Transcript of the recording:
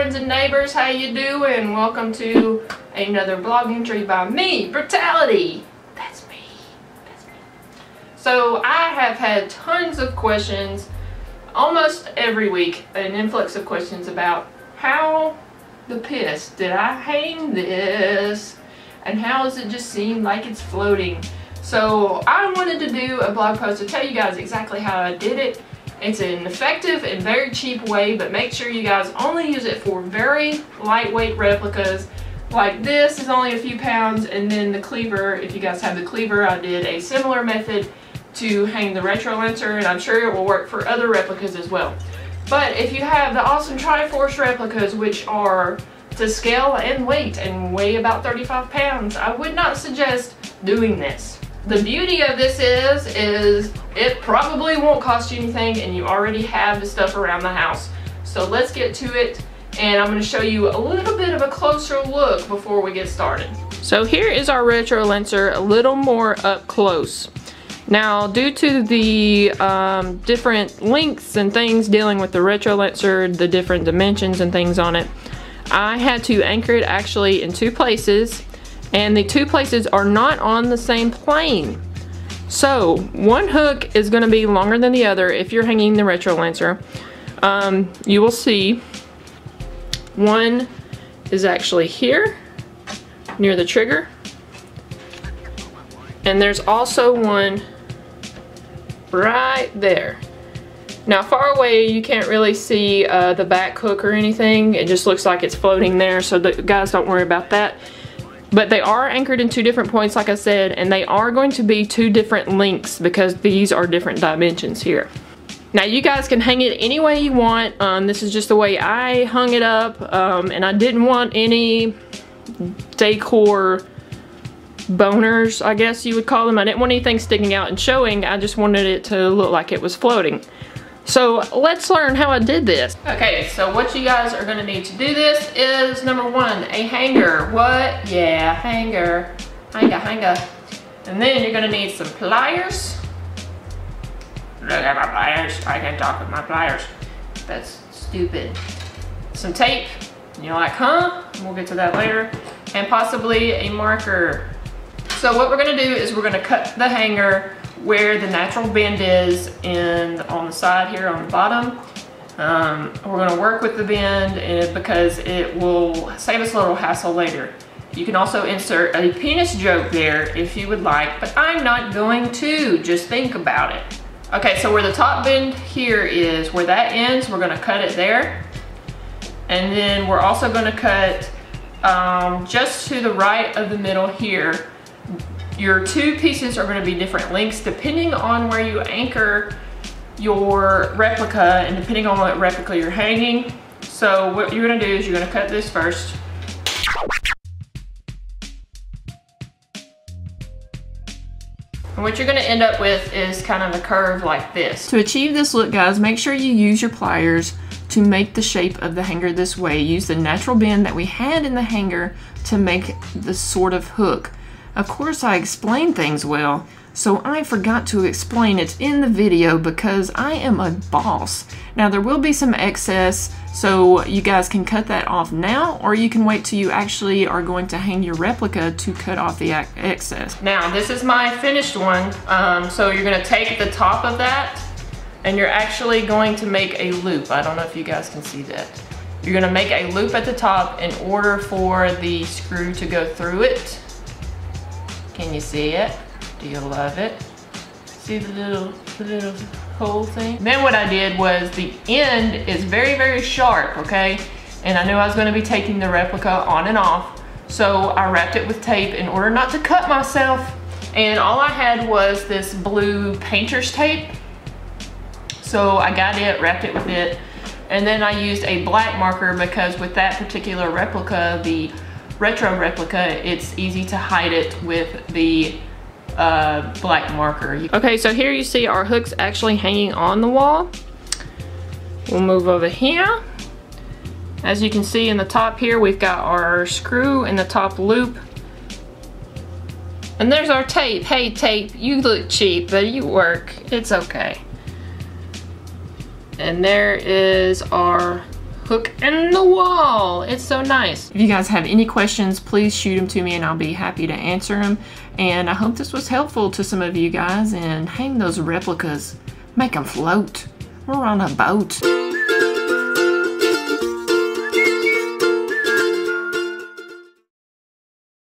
friends and neighbors, how you doing? Welcome to another blog entry by me, Brittality. That's me. That's me. So I have had tons of questions almost every week, an influx of questions about how the piss did I hang this and how does it just seem like it's floating. So I wanted to do a blog post to tell you guys exactly how I did it. It's an effective and very cheap way, but make sure you guys only use it for very lightweight replicas. Like this is only a few pounds, and then the cleaver, if you guys have the cleaver, I did a similar method to hang the retro lancer, and I'm sure it will work for other replicas as well. But if you have the awesome Triforce replicas, which are to scale and weight and weigh about 35 pounds, I would not suggest doing this. The beauty of this is it probably won't cost you anything and you already have the stuff around the house. So let's get to it, and I'm going to show you a little bit of a closer look before we get started. So here is our retro lancer a little more up close. Now, due to the different lengths and things dealing with the retro lancer, the different dimensions and things on it, I had to anchor it actually in two places. And the two places are not on the same plane. So one hook is going to be longer than the other if you're hanging the retro lancer. You will see one is actually here near the trigger, and there's also one right there. Now far away you can't really see the back hook or anything. It just looks like it's floating there, so guys, don't worry about that. But they are anchored in two different points, like I said, and they are going to be two different lengths because these are different dimensions here. Now you guys can hang it any way you want. This is just the way I hung it up, and I didn't want any decor boners, I guess you would call them. I didn't want anything sticking out and showing. I just wanted it to look like it was floating. So let's learn how I did this. Okay, so what you guys are gonna need to do this is, number one, a hanger. What? Yeah, hanger. Hanger. And then you're gonna need some pliers. Look at my pliers. I can talk with my pliers. That's stupid. Some tape. You're like, huh? We'll get to that later. And possibly a marker. So what we're gonna do is we're gonna cut the hanger where the natural bend is on the side here on the bottom. We're going to work with the bend because it will save us a little hassle later. You can also insert a penis joke there if you would like, but I'm not going to. Just think about it. Okay, so where the top bend here is, where that ends, we're going to cut it there. And then we're also going to cut just to the right of the middle here. Your two pieces are going to be different lengths depending on where you anchor your replica and depending on what replica you're hanging. So what you're going to do is you're going to cut this first. And what you're going to end up with is kind of a curve like this. To achieve this look, guys, make sure you use your pliers to make the shape of the hanger this way. Use the natural bend that we had in the hanger to make the sort of hook. Of course, I explain things well, so I forgot to explain it in the video because I am a boss. Now, there will be some excess, so you guys can cut that off now, or you can wait till you actually are going to hang your replica to cut off the excess. Now, this is my finished one, so you're going to take the top of that, and you're actually going to make a loop. I don't know if you guys can see that. You're going to make a loop at the top in order for the screw to go through it. Can you see it? Do you love it? See the little hole thing? Then what I did was the end is very, very sharp, okay? And I knew I was gonna be taking the replica on and off, so I wrapped it with tape in order not to cut myself. And all I had was this blue painter's tape. So I got it, wrapped it with it, and then I used a black marker because with that particular replica, the retro replica, it's easy to hide it with the black marker. Okay, so here you see our hooks actually hanging on the wall. We'll move over here. As you can see in the top here, we've got our screw in the top loop. And there's our tape. Hey tape, you look cheap, but you work. It's okay. And there is our hook in the wall. It's so nice. If you guys have any questions, please shoot them to me and I'll be happy to answer them. And I hope this was helpful to some of you guys, and hang those replicas. Make them float. We're on a boat.